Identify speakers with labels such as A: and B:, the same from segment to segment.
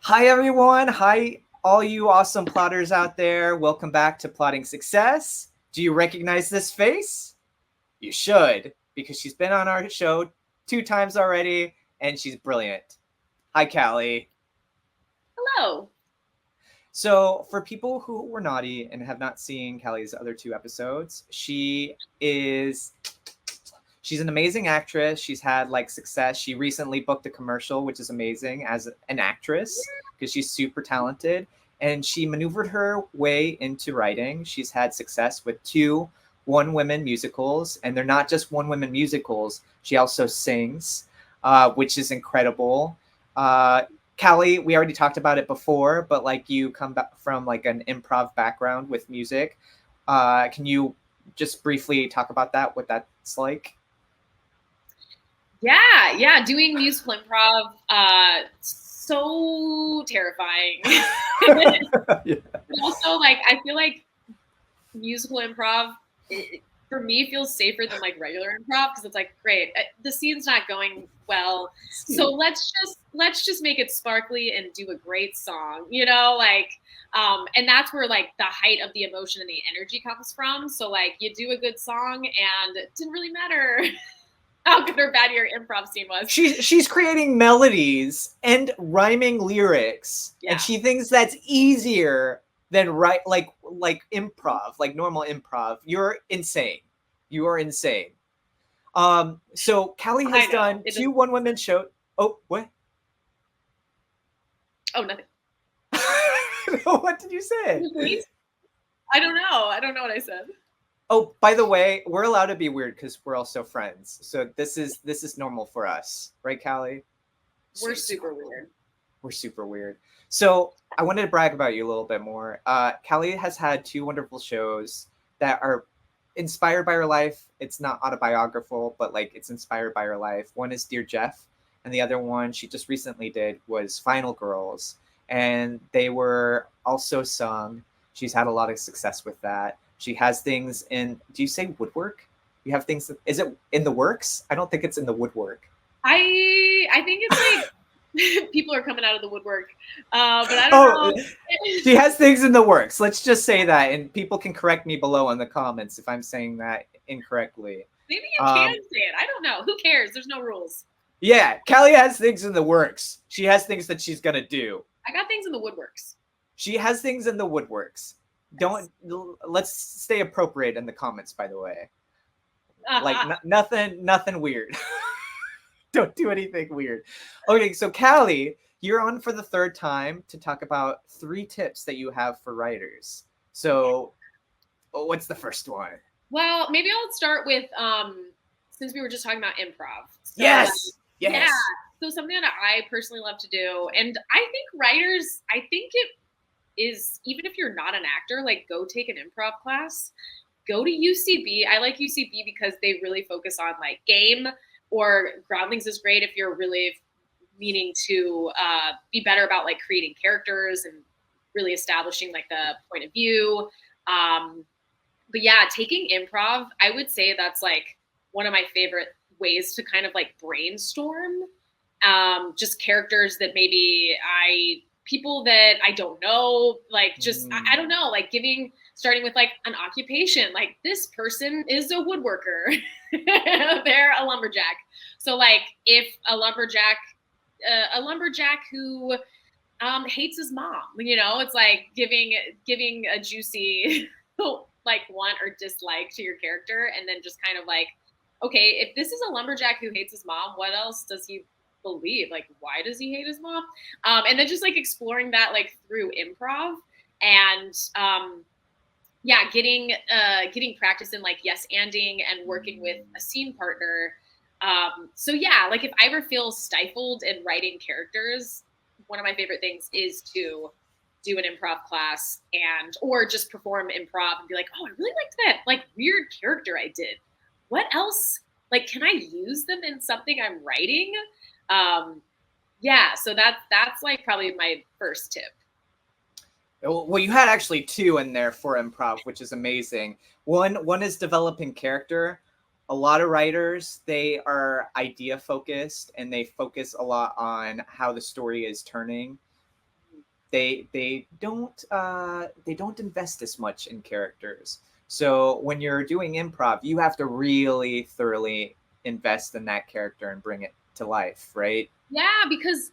A: Hi, everyone. Hi, all you awesome plotters out there. Welcome back to Plotting Success. Do you recognize this face? You should, because she's been on our show 2 times already, and she's brilliant. Hi, Callie.
B: Hello.
A: So, for people who were naughty and have not seen Callie's other 2 episodes, she's an amazing actress. She's had like success. She recently booked a commercial, which is amazing as an actress because she's super talented. And she maneuvered her way into writing. She's had success with 2 one-women musicals, and they're not just one-women musicals. She also sings, which is incredible. Callie, we already talked about it before, but like you come back from like an improv background with music. Can you just briefly talk about that? What that's like?
B: Yeah. Doing musical improv, so terrifying.
A: Yeah.
B: But also, like, I feel like musical improv, for me, feels safer than like regular improv because it's like, great, the scene's not going well, so let's just make it sparkly and do a great song, and that's where like the height of the emotion and the energy comes from. So like, you do a good song, and it didn't really matter how good or bad your improv scene was.
A: She's creating melodies and rhyming lyrics,
B: Yeah.
A: and she thinks that's easier than like improv, like normal improv. You're insane. You are insane. So Callie has done
B: It
A: 2 one-woman shows. Oh, what?
B: Oh, nothing.
A: What did you say?
B: Please? I don't know. I don't know what I said.
A: Oh, by the way, we're allowed to be weird because we're also friends. So this is normal for us, right, Callie?
B: We're super weird.
A: We're super weird. So I wanted to brag about you a little bit more. Callie has had 2 wonderful shows that are inspired by her life. It's not autobiographical, but like it's inspired by her life. One is Dear Jeff, and the other one she just recently did was Final Girls, and they were also sung. She's had a lot of success with that. She has things in. Do you say woodwork? You have things. Is it in the works? I don't think it's in the woodwork.
B: I think it's like people are coming out of the woodwork, but I don't know.
A: She has things in the works. Let's just say that, and people can correct me below in the comments if I'm saying that incorrectly.
B: Maybe you can say it. I don't know. Who cares? There's no rules.
A: Yeah, Callie has things in the works. She has things that she's gonna do.
B: I got things in the woodworks.
A: She has things in the woodworks. Don't let's stay appropriate in the comments. By the way, like nothing weird. Don't do anything weird. Okay, so Callie, you're on for the 3rd time to talk about 3 tips that you have for writers. So, what's the first one?
B: Well, maybe I'll start with since we were just talking about improv. So,
A: Yes.
B: Yeah. So something that I personally love to do, and I think writers, I think it is, even if you're not an actor, like go take an improv class. Go to UCB. I like UCB because they really focus on like game, or Groundlings is great if you're really meaning to be better about like creating characters and really establishing like the point of view. But yeah, taking improv, I would say that's like one of my favorite ways to kind of like brainstorm just characters that maybe people that I don't know, like just, I don't know, like starting with like an occupation, like this person is a woodworker, they're a lumberjack. So like if a lumberjack who hates his mom, it's like giving a juicy like want or dislike to your character, and then just kind of like, okay, if this is a lumberjack who hates his mom, what else does he believe? Like, why does he hate his mom? And then just like exploring that like through improv, and yeah, getting practice in like yes anding and working with a scene partner. So yeah, like if I ever feel stifled in writing characters, one of my favorite things is to do an improv class or just perform improv and be like, oh, I really liked that like weird character I did. What else? Like, can I use them in something I'm writing? Yeah, so that's like probably my first tip.
A: Well, you had actually 2 in there for improv, which is amazing. One is developing character. A lot of writers, they are idea focused and they focus a lot on how the story is turning. they don't invest as much in characters. So when you're doing improv, you have to really thoroughly invest in that character and bring it to life, right?
B: Yeah, because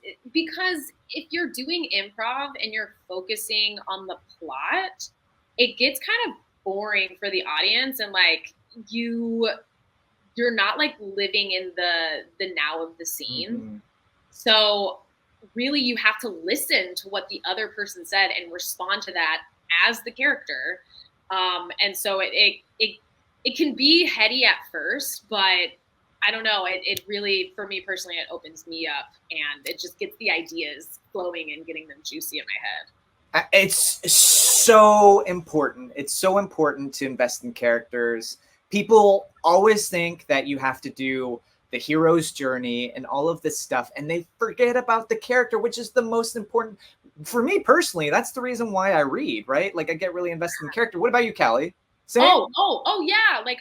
B: if you're doing improv and you're focusing on the plot, it gets kind of boring for the audience, and like you're not like living in the now of the scene.
A: Mm-hmm.
B: So really you have to listen to what the other person said and respond to that as the character. And so it can be heady at first, but I don't know. It really, for me personally, it opens me up and it just gets the ideas flowing and getting them juicy in my head.
A: It's so important. It's so important to invest in characters. People always think that you have to do the hero's journey and all of this stuff, and they forget about the character, which is the most important. For me personally, that's the reason why I read, right? Like I get really invested in character. What about you, Callie? Same?
B: Oh yeah. Like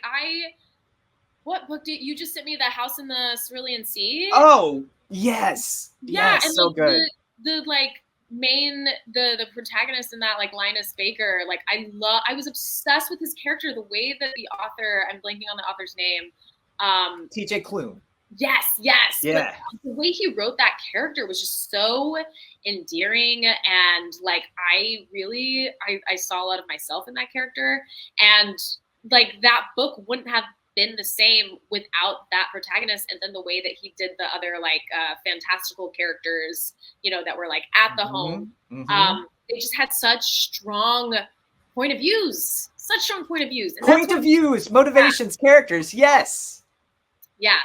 B: what book did you just sent me? The House in the Cerulean Sea?
A: Oh, yes.
B: Yeah,
A: Yes,
B: and
A: so
B: like
A: good.
B: the like the protagonist in that, like Linus Baker, like I was obsessed with his character, the way that the author, I'm blanking on the author's name.
A: TJ Klune.
B: Yes. But
A: Yeah.
B: the way he wrote that character was just so endearing, and like I saw a lot of myself in that character, and like that book wouldn't have been the same without that protagonist, and then the way that he did the other like fantastical characters, you know, that were like at the home. They just had such strong point of views. And
A: Point of views, motivations, characters, yes.
B: Yeah,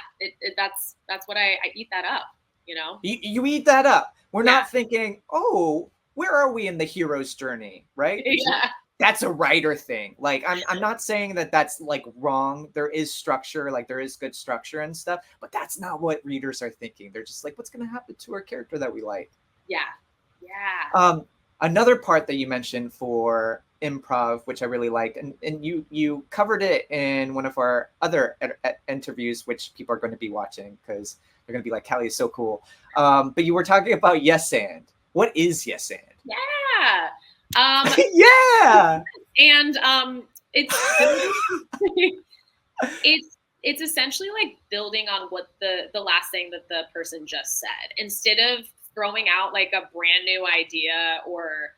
B: that's what I eat that up, you know?
A: You eat that up. We're not thinking, oh, where are we in the hero's journey, right?
B: Yeah.
A: That's a writer thing. Like I'm not saying that that's like wrong. There is structure, like there is good structure and stuff, but that's not what readers are thinking. They're just like, what's going to happen to our character that we like?
B: Yeah.
A: Another part that you mentioned for improv, which I really liked, and you covered it in one of our other interviews, which people are going to be watching because they're going to be like, Callie is so cool. But you were talking about yes and. What is yes and?
B: Yeah.
A: Yeah.
B: And it's it's essentially like building on what the last thing that the person just said, instead of throwing out like a brand new idea or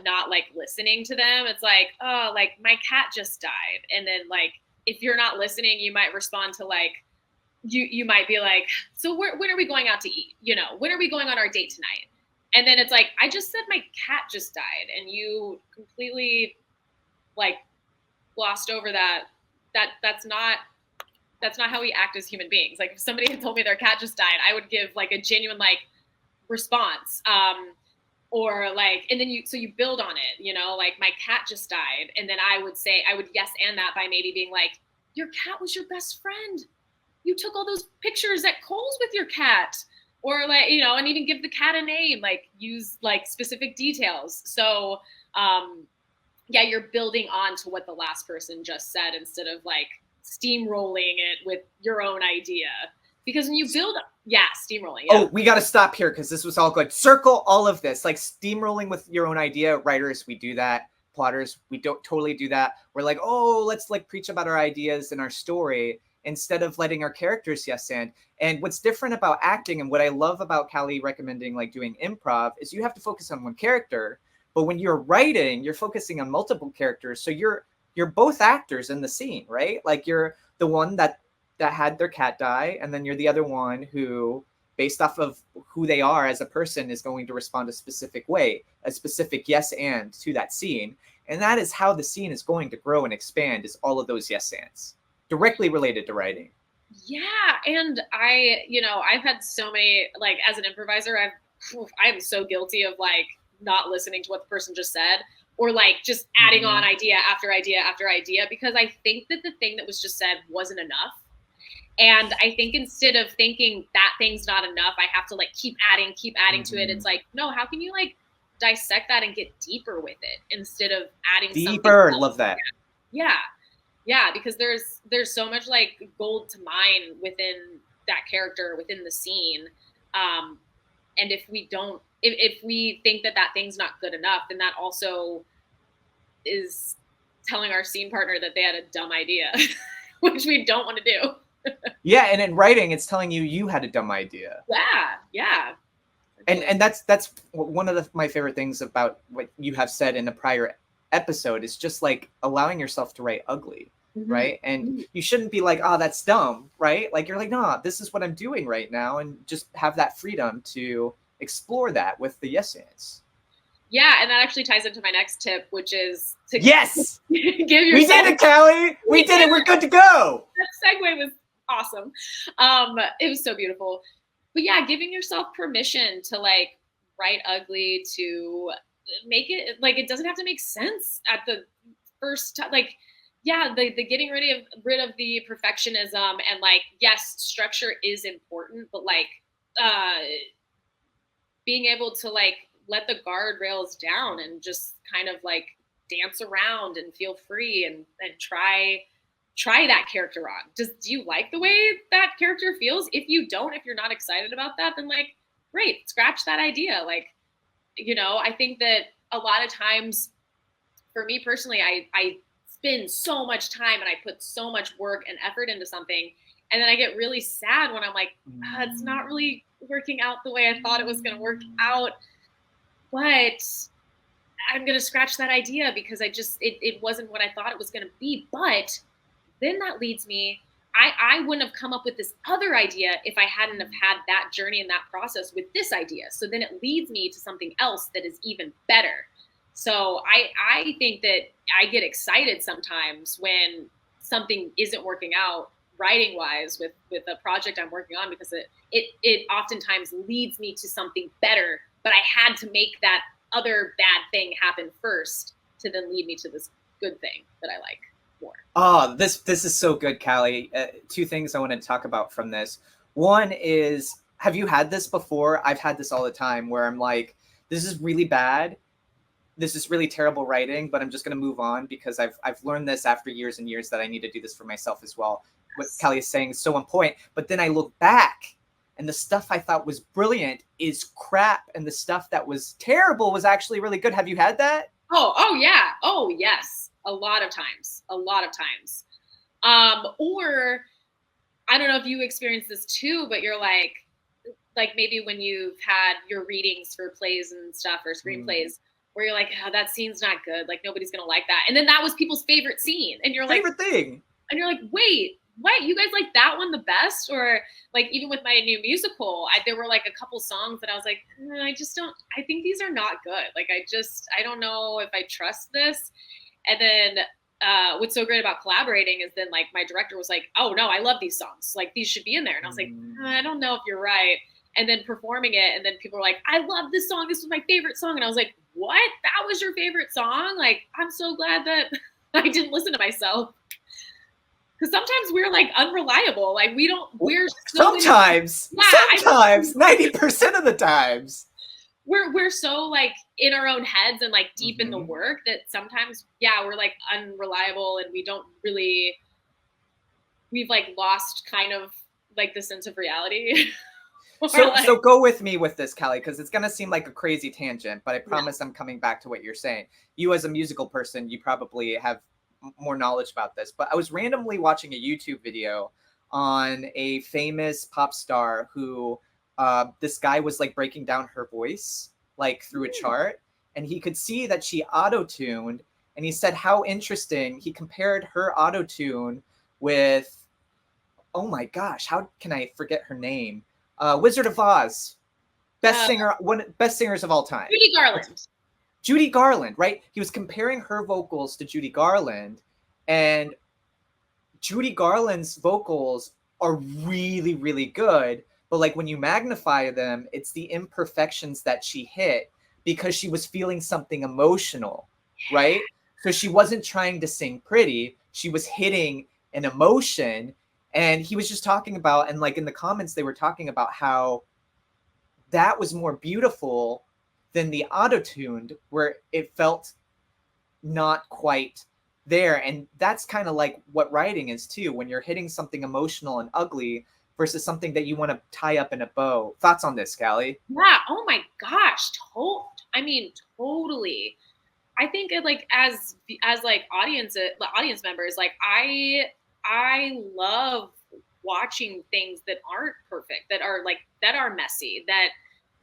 B: not like listening to them. It's like, oh, like my cat just died. And then like, if you're not listening, you might respond to like, you might be like, so when are we going out to eat? You know, when are we going on our date tonight? And then it's like, I just said my cat just died. And you completely like glossed over that's not how we act as human beings. Like if somebody had told me their cat just died, I would give like a genuine like response. Or like, and then you build on it, you know, like my cat just died. And then I would yes and that by maybe being like, your cat was your best friend. You took all those pictures at Kohl's with your cat. Or like, you know, and even give the cat a name, like use like specific details. So yeah, you're building on to what the last person just said instead of like steamrolling it with your own idea. Because when you build, steamrolling. Yeah.
A: Oh, we got to stop here because this was all good. Circle all of this, like steamrolling with your own idea. Writers, we do that. Plotters, we don't totally do that. We're like, oh, let's like preach about our ideas and our story instead of letting our characters yes and. And what's different about acting and what I love about Callie recommending like doing improv is you have to focus on one character. But when you're writing, you're focusing on multiple characters. So you're both actors in the scene, right? Like you're the one that had their cat die, and then you're the other one who, based off of who they are as a person, is going to respond a specific way, a specific yes and to that scene. And that is how the scene is going to grow and expand, is all of those yes ands directly related to writing.
B: Yeah. And I've had so many, like as an improviser, I'm so guilty of like not listening to what the person just said, or like just adding on idea after idea after idea, because I think that the thing that was just said wasn't enough. And I think instead of thinking that thing's not enough, I have to like keep adding to it. It's like, no, how can you like dissect that and get deeper with it instead of adding
A: deeper? Love that.
B: Yeah, because there's so much like gold to mine within that character, within the scene. And if we don't, if we think that that thing's not good enough, then that also is telling our scene partner that they had a dumb idea, which we don't want to do.
A: Yeah, and in writing, it's telling you had a dumb idea.
B: Yeah.
A: And that's one of my favorite things about what you have said in a prior episode is just like allowing yourself to write ugly, right? And you shouldn't be like, oh, that's dumb, right? Like you're like, no, this is what I'm doing right now, and just have that freedom to explore that with the yes ands.
B: Yeah, and that actually ties into my next tip, which is to
A: yes,
B: give yourself.
A: We did it, Callie. We did it. We're good to go.
B: That segue was awesome. It was so beautiful. But yeah, giving yourself permission to like write ugly, to make it like it doesn't have to make sense at the first time. Like, yeah, the getting rid of the perfectionism, and like, yes, structure is important, but like being able to like let the guardrails down and just kind of like dance around and feel free and try that character on. Do you like the way that character feels? If you don't, if you're not excited about that, then like, great, scratch that idea. Like, you know, I think that a lot of times for me personally, I spend so much time and I put so much work and effort into something. And then I get really sad when I'm like, it's not really working out the way I thought it was going to work out. But I'm going to scratch that idea because it wasn't what I thought it was going to be. But then that leads me, I wouldn't have come up with this other idea if I hadn't have had that journey and that process with this idea. So then it leads me to something else that is even better. So I think that I get excited sometimes when something isn't working out writing wise with a project I'm working on, because it oftentimes leads me to something better, but I had to make that other bad thing happen first to then lead me to this good thing that I like more.
A: Oh, this is so good, Callie. Two things I want to talk about from this. One is, have you had this before? I've had this all the time where I'm like, this is really bad. This is really terrible writing, but I'm just going to move on because I've learned this after years and years that I need to do this for myself as well. What Callie is saying is so on point. But then I look back and the stuff I thought was brilliant is crap, and the stuff that was terrible was actually really good. Have you had that?
B: Oh yeah. Oh yes. A lot of times. Or I don't know if you experienced this too, but you're like maybe when you've had your readings for plays and stuff or screenplays where you're like, oh, that scene's not good. Like nobody's going to like that. And then that was people's favorite scene. And you're
A: favorite thing.
B: And you're like, wait, what? You guys like that one the best? Or like even with my new musical, there were like a couple songs that I was like, I think these are not good. Like I don't know if I trust this. And then what's so great about collaborating is then like my director was like, oh no, I love these songs. Like these should be in there. And I was like, I don't know if you're right. And then performing it. And then people were like, I love this song. This was my favorite song. And I was like, what? That was your favorite song? Like, I'm so glad that I didn't listen to myself. Because sometimes we're like unreliable. Like we're
A: sometimes 90% of the times.
B: We're so like in our own heads and like deep in the work that sometimes, we're like unreliable and we've like lost kind of like the sense of reality.
A: So go with me with this, Callie, because it's going to seem like a crazy tangent, but I promise I'm coming back to what you're saying. You as a musical person, you probably have more knowledge about this, but I was randomly watching a YouTube video on a famous pop star who this guy was like breaking down her voice like through a chart, and he could see that she auto-tuned, and he said how interesting. He compared her auto-tune with, oh my gosh, how can I forget her name? Wizard of Oz, best singers of all time. Judy Garland, right? He was comparing her vocals to Judy Garland, and Judy Garland's vocals are really, really good. But like when you magnify them, it's the imperfections that she hit because she was feeling something emotional, right? So she wasn't trying to sing pretty. She was hitting an emotion. And he was just talking about, and like in the comments, they were talking about how that was more beautiful than the auto-tuned, where it felt not quite there. And that's kind of like what writing is too. When you're hitting something emotional and ugly, versus something that you want to tie up in a bow. Thoughts on this, Callie?
B: Yeah. Oh my gosh. I mean, totally. I think it, like, as like audience members, like I love watching things that aren't perfect, that are messy, that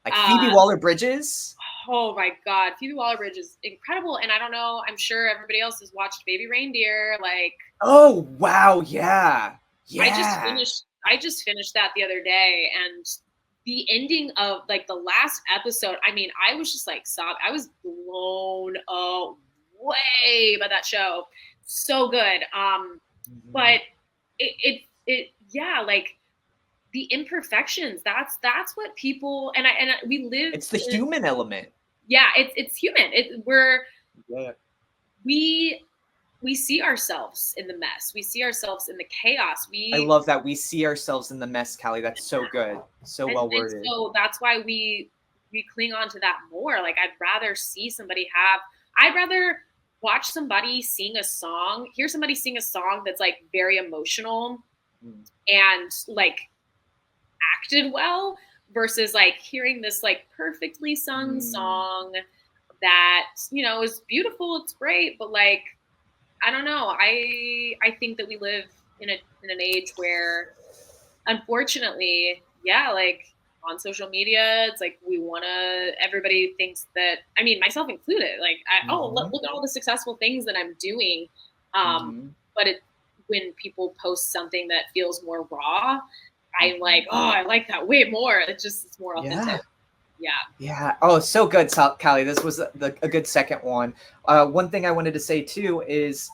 A: Like Phoebe Waller-Bridges?
B: oh my God, Phoebe Waller-Bridge is incredible. And I don't know, I'm sure everybody else has watched Baby Reindeer. Like,
A: oh wow, yeah.
B: I just finished that the other day, and the ending of like the last episode, I mean, I was just like sobbing. I was blown away by that show. So good. But it yeah, like the imperfections, that's what people, and we live,
A: it's the human element.
B: Yeah, it's human. We see ourselves in the mess. We see ourselves in the chaos.
A: I love that we see ourselves in the mess, Callie. That's so good. So well worded.
B: And so that's why we cling on to that more. Like, I'd rather watch somebody sing a song, hear somebody sing a song that's like very emotional and like acted well, versus like hearing this like perfectly sung song that, you know, is beautiful. It's great. But like, I don't know. I think that we live in an age where, unfortunately, yeah, like on social media, it's like everybody thinks that, I mean, myself included, like, look at all the successful things that I'm doing. But when people post something that feels more raw, I'm like, oh, I like that way more. It's more authentic.
A: Yeah. Oh, so good, Callie. This was a good second one. One thing I wanted to say too is,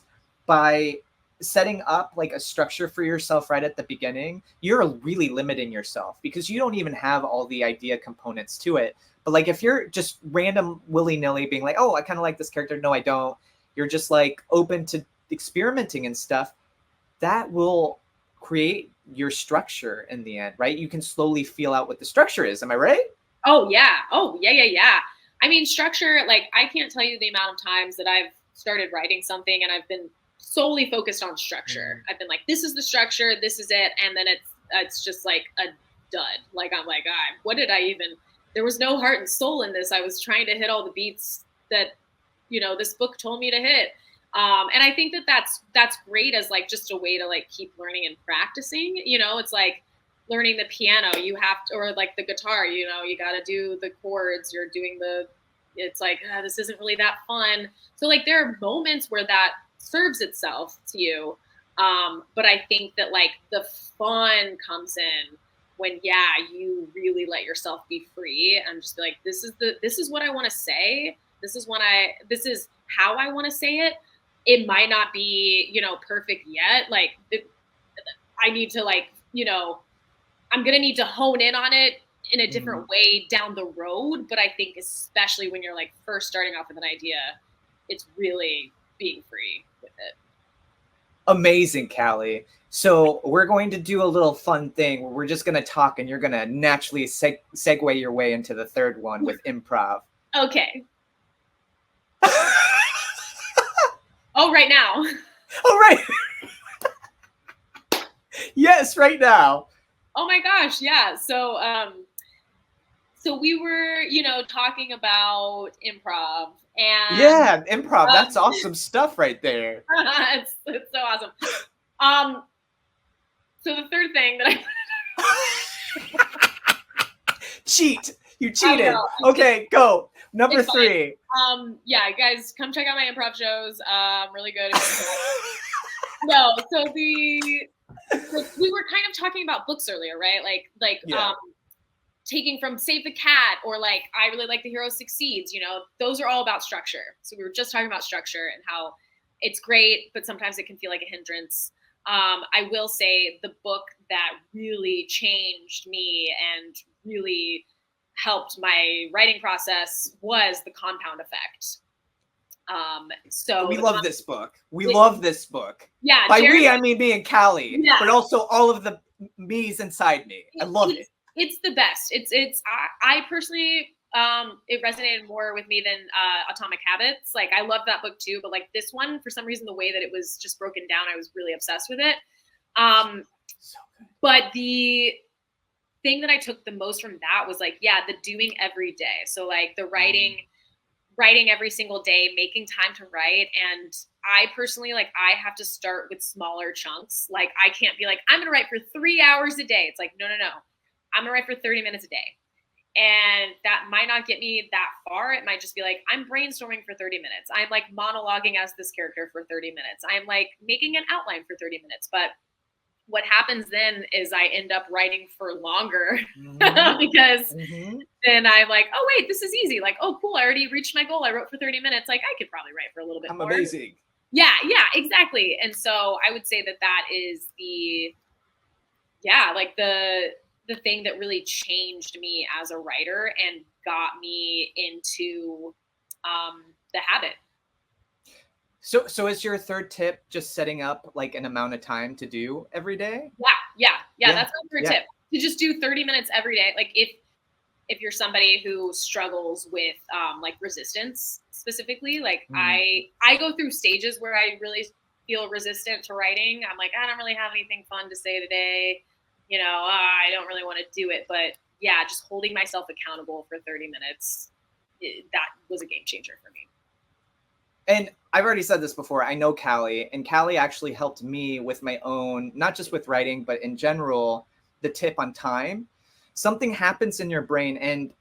A: by setting up like a structure for yourself right at the beginning, you're really limiting yourself, because you don't even have all the idea components to it. But like, if you're just random willy-nilly being like, oh, I kind of like this character, no, I don't. You're just like open to experimenting and stuff. That will create your structure in the end, right? You can slowly feel out what the structure is. Am I right?
B: Oh yeah. I mean, structure, like, I can't tell you the amount of times that I've started writing something and I've been solely focused on structure. I've been like, this is the structure, this is it. And then it's just like a dud. Like, I'm like, what did I even, there was no heart and soul in this. I was trying to hit all the beats that, you know, this book told me to hit. And I think that that's great as like just a way to like keep learning and practicing. You know, it's like learning the piano, you have to, or like the guitar, you know, you got to do the chords, you're doing it's like, this isn't really that fun. So like, there are moments where that serves itself to you. But I think that like the fun comes in when, you really let yourself be free and just be like, this is what I want to say. This is how I want to say it. It might not be, you know, perfect yet. Like, I need to, like, you know, I'm going to need to hone in on it in a different way down the road. But I think especially when you're like first starting off with an idea, it's really being free with it.
A: Amazing, Callie. So we're going to do a little fun thing where we're just going to talk and you're going to naturally segue your way into the third one with improv.
B: Okay. Oh, right now.
A: Oh, right. Yes, right now.
B: Oh my gosh, yeah. So we were, you know, talking about improv, and
A: yeah, improv. That's awesome stuff right there.
B: it's so awesome. So the third thing that
A: cheat. You cheated. Okay, go. Number 3.
B: Yeah, guys, come check out my improv shows. Really good. No, so we were kind of talking about books earlier, right? Like taking from Save the Cat, or like, I really like The Hero Succeeds, you know, those are all about structure. So we were just talking about structure and how it's great, but sometimes it can feel like a hindrance. I will say the book that really changed me and really helped my writing process was The Compound Effect. So
A: we love this book. We love this book.
B: Yeah.
A: By we, I mean me and Callie, but also all of the me's inside me. I love it.
B: It's the best. I personally, it resonated more with me than Atomic Habits. Like, I love that book too, but like this one, for some reason, the way that it was just broken down, I was really obsessed with it.
A: So good.
B: But the thing that I took the most from that was like, yeah, the doing every day. So like the writing every single day, making time to write. And I personally, like, I have to start with smaller chunks. Like, I can't be like, I'm going to write for 3 hours a day. It's like, no. I'm going to write for 30 minutes a day. And that might not get me that far. It might just be like, I'm brainstorming for 30 minutes. I'm like monologuing as this character for 30 minutes. I'm like making an outline for 30 minutes. But what happens then is I end up writing for longer because then I'm like, oh, wait, this is easy. Like, oh, cool. I already reached my goal. I wrote for 30 minutes. Like, I could probably write for a little bit more.
A: Amazing.
B: Yeah, exactly. And so I would say that is the thing that really changed me as a writer and got me into the habit.
A: So is your third tip just setting up like an amount of time to do every day?
B: Yeah. That's my third tip. To just do 30 minutes every day. Like if you're somebody who struggles with like resistance specifically, like I go through stages where I really feel resistant to writing. I'm like, I don't really have anything fun to say today. I don't really want to do it. But yeah, just holding myself accountable for 30 minutes, that was a game changer for me.
A: And I've already said this before. I know Callie, and Callie actually helped me with my own, not just with writing, but in general, the tip on time. Something happens in your brain, and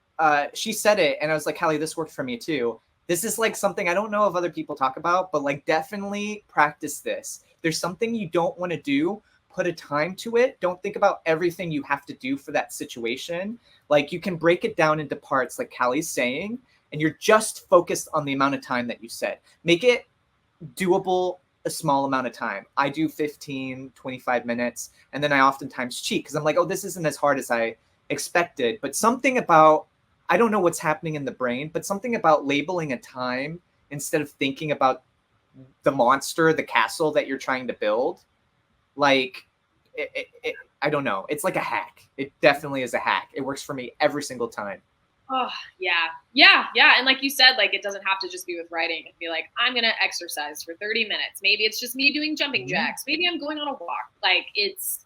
A: she said it, and I was like, Callie, this worked for me too. This is like something I don't know if other people talk about, but like definitely practice this. There's something you don't want to do, put a time to it. Don't think about everything you have to do for that situation. Like you can break it down into parts, like Callie's saying, and you're just focused on the amount of time that you set. Make it doable a small amount of time. I do 15, 25 minutes, and then I oftentimes cheat because I'm like, oh, this isn't as hard as I expected. But something about, I don't know what's happening in the brain, but something about labeling a time instead of thinking about the monster, the castle that you're trying to build, like, I don't know. It's like a hack. It definitely is a hack. It works for me every single time.
B: Oh, yeah. And like you said, like it doesn't have to just be with writing. It'd be like, I'm going to exercise for 30 minutes. Maybe it's just me doing jumping jacks. Maybe I'm going on a walk. Like it's,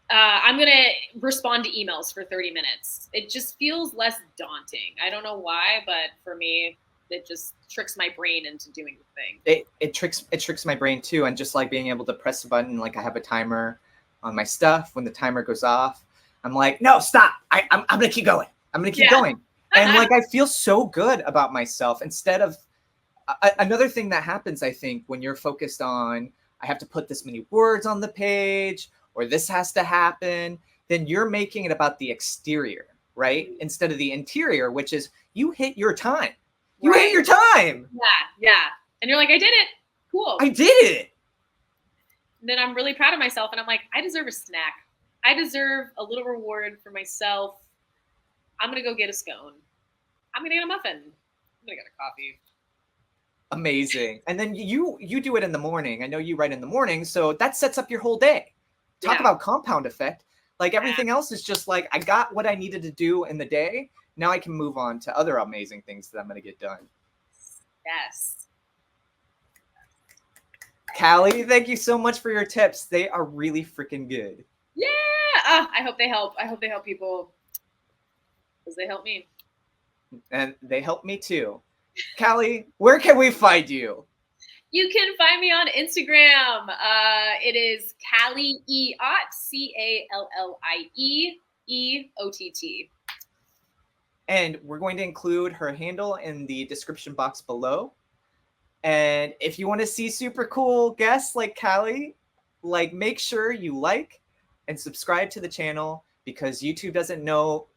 B: I'm going to respond to emails for 30 minutes. It just feels less daunting. I don't know why, but for me, it just tricks my brain into doing the thing.
A: It tricks my brain too. And just like being able to press a button, like I have a timer on my stuff. When the timer goes off, I'm like, no, stop. I'm going to keep going. I'm going to keep going. And like, I feel so good about myself instead of another thing that happens, I think, when you're focused on, I have to put this many words on the page or this has to happen, then you're making it about the exterior, right? Instead of the interior, which is you hit your time. You hit your time.
B: Yeah. And you're like, I did it. Cool.
A: I did it.
B: And then I'm really proud of myself. And I'm like, I deserve a snack. I deserve a little reward for myself. I'm going to go get a scone. I'm going to get a muffin. I'm going to get a coffee.
A: Amazing. And then you do it in the morning. I know you write in the morning. So that sets up your whole day. Talk about compound effect. Like everything else is just like, I got what I needed to do in the day. Now I can move on to other amazing things that I'm going to get done.
B: Yes.
A: Callie, thank you so much for your tips. They are really freaking good.
B: Yeah. I hope they help. I hope they help people. Because they help me.
A: And they help me too. Callie, where can we find you?
B: You can find me on Instagram. It is Callie Ott, CallieEott.
A: And we're going to include her handle in the description box below. And if you want to see super cool guests like Callie, like make sure you like and subscribe to the channel because YouTube doesn't know.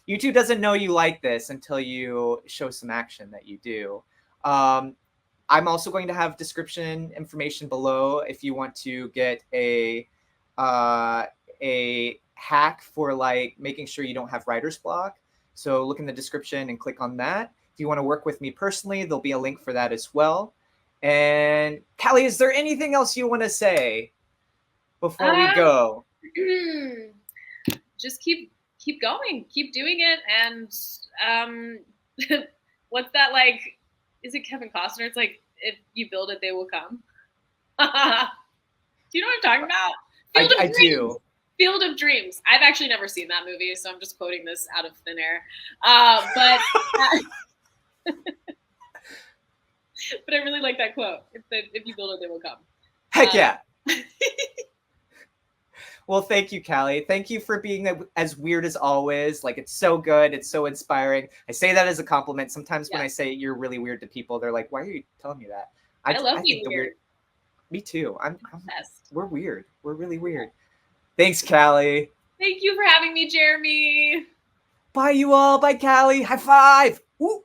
A: YouTube doesn't know you like this until you show some action that you do. I'm also going to have description information below if you want to get a hack for like making sure you don't have writer's block. So look in the description and click on that. If you want to work with me personally, there'll be a link for that as well. And Callie, is there anything else you want to say before we go?
B: Just keep going, keep doing it. And what's that like? Is it Kevin Costner? It's like, if you build it, they will come. Do you know what I'm talking about?
A: I do.
B: Field of Dreams. I've actually never seen that movie, so I'm just quoting this out of thin air. But I really like that quote. If you build it, they will come.
A: Heck yeah. Well, thank you, Callie. Thank you for being as weird as always. Like, it's so good. It's so inspiring. I say that as a compliment. Sometimes when I say you're really weird to people, they're like, why are you telling me that?
B: I love being weird.
A: Me too. We're weird. We're really weird. Thanks, Callie.
B: Thank you for having me, Jeremy.
A: Bye, you all. Bye, Callie. High five. Woo.